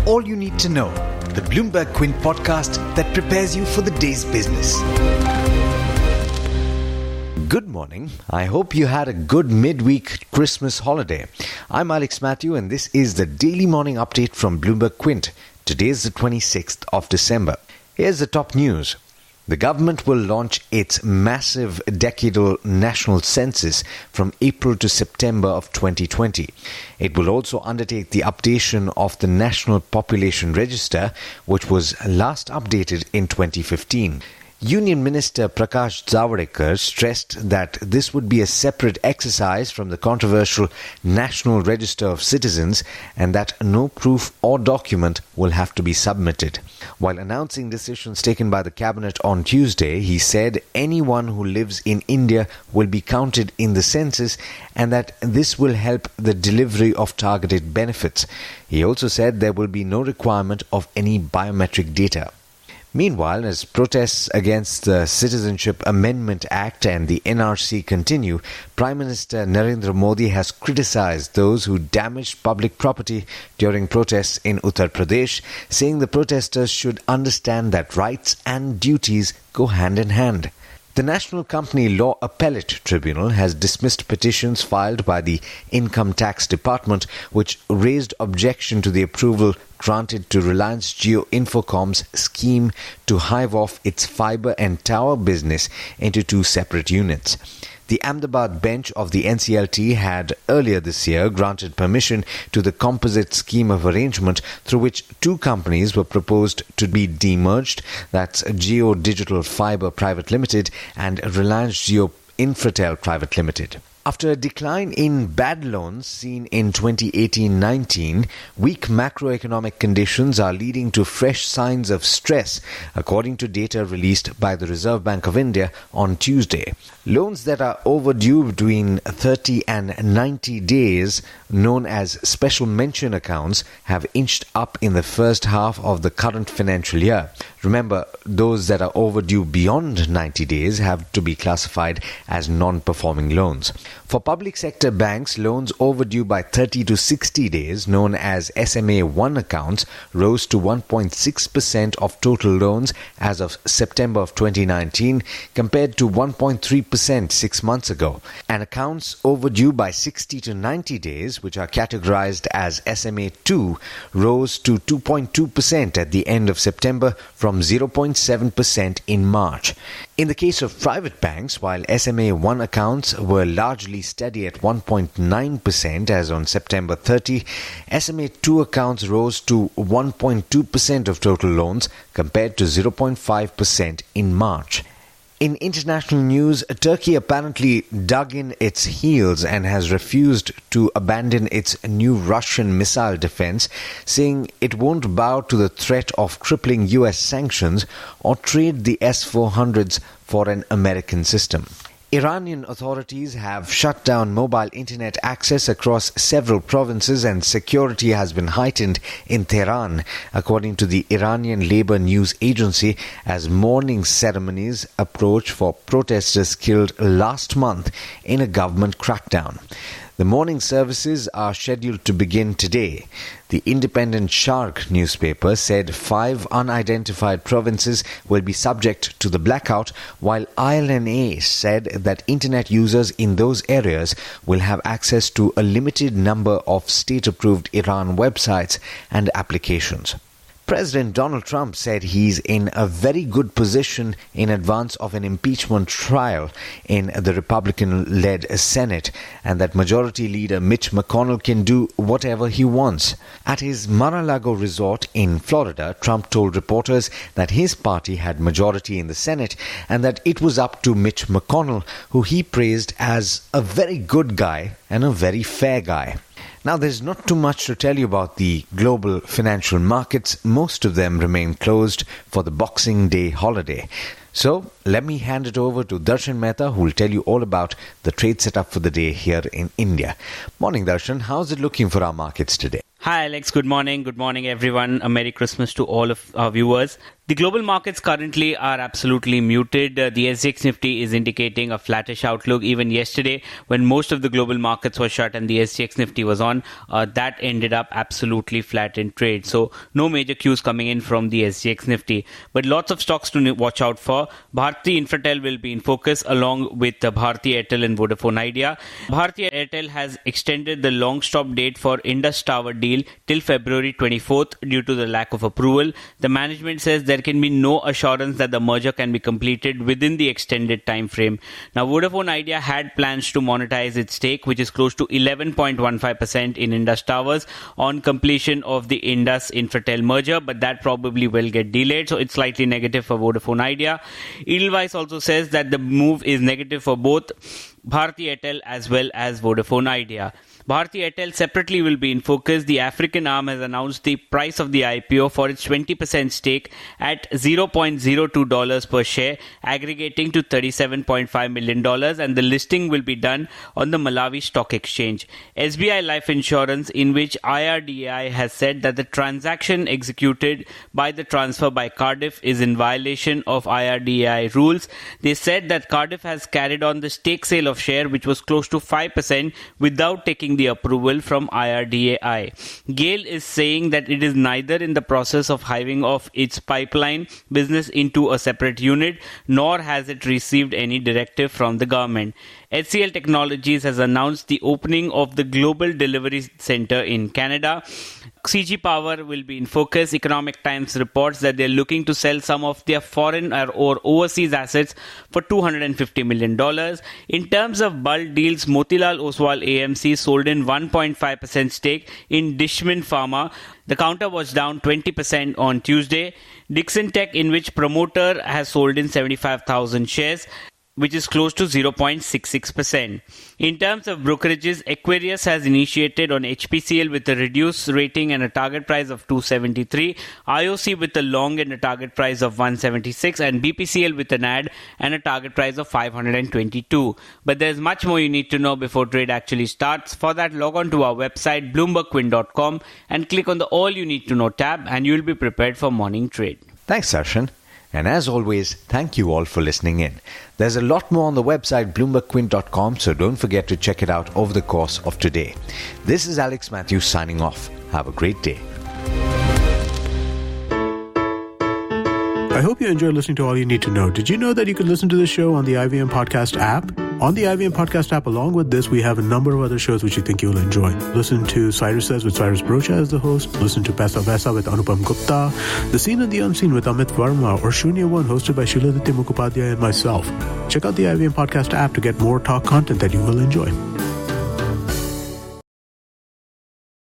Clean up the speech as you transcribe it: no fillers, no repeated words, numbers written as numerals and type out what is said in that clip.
all you need to know. The Bloomberg Quint podcast that prepares you for the day's business. Good morning. I hope you had a good midweek Christmas holiday. I'm Alex Matthew and this is the daily morning update from Bloomberg Quint. Today is the 26th of December. Here's the top news. The government will launch its massive decadal national census from April to September of 2020. It will also undertake the updation of the National Population Register, which was last updated in 2015. Union Minister Prakash Javadekar stressed that this would be a separate exercise from the controversial National Register of Citizens and that no proof or document will have to be submitted. While announcing decisions taken by the cabinet on Tuesday, he said anyone who lives in India will be counted in the census and that this will help the delivery of targeted benefits. He also said there will be no requirement of any biometric data. Meanwhile, as protests against the Citizenship Amendment Act and the NRC continue, Prime Minister Narendra Modi has criticized those who damaged public property during protests in Uttar Pradesh, saying the protesters should understand that rights and duties go hand in hand. The National Company Law Appellate Tribunal has dismissed petitions filed by the Income Tax Department which raised objection to the approval granted to Reliance Jio Infocom's scheme to hive off its fibre and tower business into two separate units. The Ahmedabad bench of the NCLT had earlier this year granted permission to the composite scheme of arrangement through which two companies were proposed to be demerged, that's Jio Digital Fibre Private Limited and Reliance Jio Infratel Private Limited. After a decline in bad loans seen in 2018-19, weak macroeconomic conditions are leading to fresh signs of stress, according to data released by the Reserve Bank of India on Tuesday. Loans that are overdue between 30 and 90 days, known as special mention accounts, have inched up in the first half of the current financial year. Remember, those that are overdue beyond 90 days have to be classified as non-performing loans. For public sector banks, loans overdue by 30 to 60 days, known as SMA-1 accounts, rose to 1.6% of total loans as of September of 2019, compared to 1.3% 6 months ago. And accounts overdue by 60 to 90 days, which are categorized as SMA-2, rose to 2.2% at the end of September from 0.7% in March. In the case of private banks, while SMA-1 accounts were largely steady at 1.9% as on September 30, SMA-2 accounts rose to 1.2% of total loans compared to 0.5% in March. In international news, Turkey apparently dug in its heels and has refused to abandon its new Russian missile defense, saying it won't bow to the threat of crippling US sanctions or trade the S-400s for an American system. Iranian authorities have shut down mobile internet access across several provinces and security has been heightened in Tehran, according to the Iranian labor news agency, as mourning ceremonies approach for protesters killed last month in a government crackdown. The morning services are scheduled to begin today. The Independent Sharq newspaper said 5 unidentified provinces will be subject to the blackout, while ILNA said that internet users in those areas will have access to a limited number of state-approved Iran websites and applications. President Donald Trump said he's in a very good position in advance of an impeachment trial in the Republican-led Senate and that Majority Leader Mitch McConnell can do whatever he wants. At his Mar-a-Lago resort in Florida, Trump told reporters that his party had majority in the Senate and that it was up to Mitch McConnell, who he praised as a very good guy and a very fair guy. Now, there's not too much to tell you about the global financial markets. Most of them remain closed for the Boxing Day holiday. So, let me hand it over to Darshan Mehta, who will tell you all about the trade setup for the day here in India. Morning, Darshan. How's it looking for our markets today? Hi, Alex. Good morning. Good morning, everyone. A Merry Christmas to all of our viewers. The global markets currently are absolutely muted. The SGX Nifty is indicating a flattish outlook. Even yesterday, when most of the global markets were shut and the SGX Nifty was on, that ended up absolutely flat in trade. So no major cues coming in from the SGX Nifty. But lots of stocks to watch out for. Bharti Infratel will be in focus along with Bharti Airtel and Vodafone Idea. Bharti Airtel has extended the long stop date for Indus Tower deal till February 24th due to the lack of approval. The management says there can be no assurance that the merger can be completed within the extended time frame. Now, Vodafone Idea had plans to monetize its stake, which is close to 11.15% in Indus Towers on completion of the Indus Infratel merger, but that probably will get delayed, so it's slightly negative for Vodafone Idea. Edelweiss also says that the move is negative for both Bharti Airtel as well as Vodafone Idea. Bharti Airtel separately will be in focus. The African arm has announced the price of the IPO for its 20% stake at $0.02 per share, aggregating to $37.5 million, and the listing will be done on the Malawi Stock Exchange. SBI Life Insurance, in which IRDAI has said that the transaction executed by the transfer by Cardiff is in violation of IRDAI rules. They said that Cardiff has carried on the stake sale of share, which was close to 5%, without taking the approval from IRDAI. GAIL is saying that it is neither in the process of hiving off its pipeline business into a separate unit, nor has it received any directive from the government. HCL Technologies has announced the opening of the Global Delivery Center in Canada. CG Power will be in focus. Economic Times reports that they're looking to sell some of their foreign or overseas assets for $250 million. In terms of bulk deals, Motilal Oswal AMC sold in 1.5% stake in Dishman Pharma. The counter was down 20% on Tuesday. Dixon Tech, in which promoter has sold in 75,000 shares, which is close to 0.66%. In terms of brokerages, Aquarius has initiated on HPCL with a reduced rating and a target price of 273, IOC with a long and a target price of 176, and BPCL with an ad and a target price of 522. But there's much more you need to know before trade actually starts. For that, log on to our website bloombergquint.com and click on the All You Need to Know tab, and you'll be prepared for morning trade. Thanks, Sarshan. And as always, thank you all for listening in. There's a lot more on the website bloombergquint.com, so don't forget to check it out over the course of today. This is Alex Matthews signing off. Have a great day. I hope you enjoyed listening to All You Need to Know. Did you know that you could listen to the show on the IVM Podcast app? On the IVM Podcast app, along with this, we have a number of other shows which you think you'll enjoy. Listen to Cyrus Says with Cyrus Brocha as the host. Listen to Pesa Vesa with Anupam Gupta. The Scene and the Unseen with Amit Verma. Or Shunya One hosted by Shiladitya Mukhopadhyay and myself. Check out the IVM Podcast app to get more talk content that you will enjoy.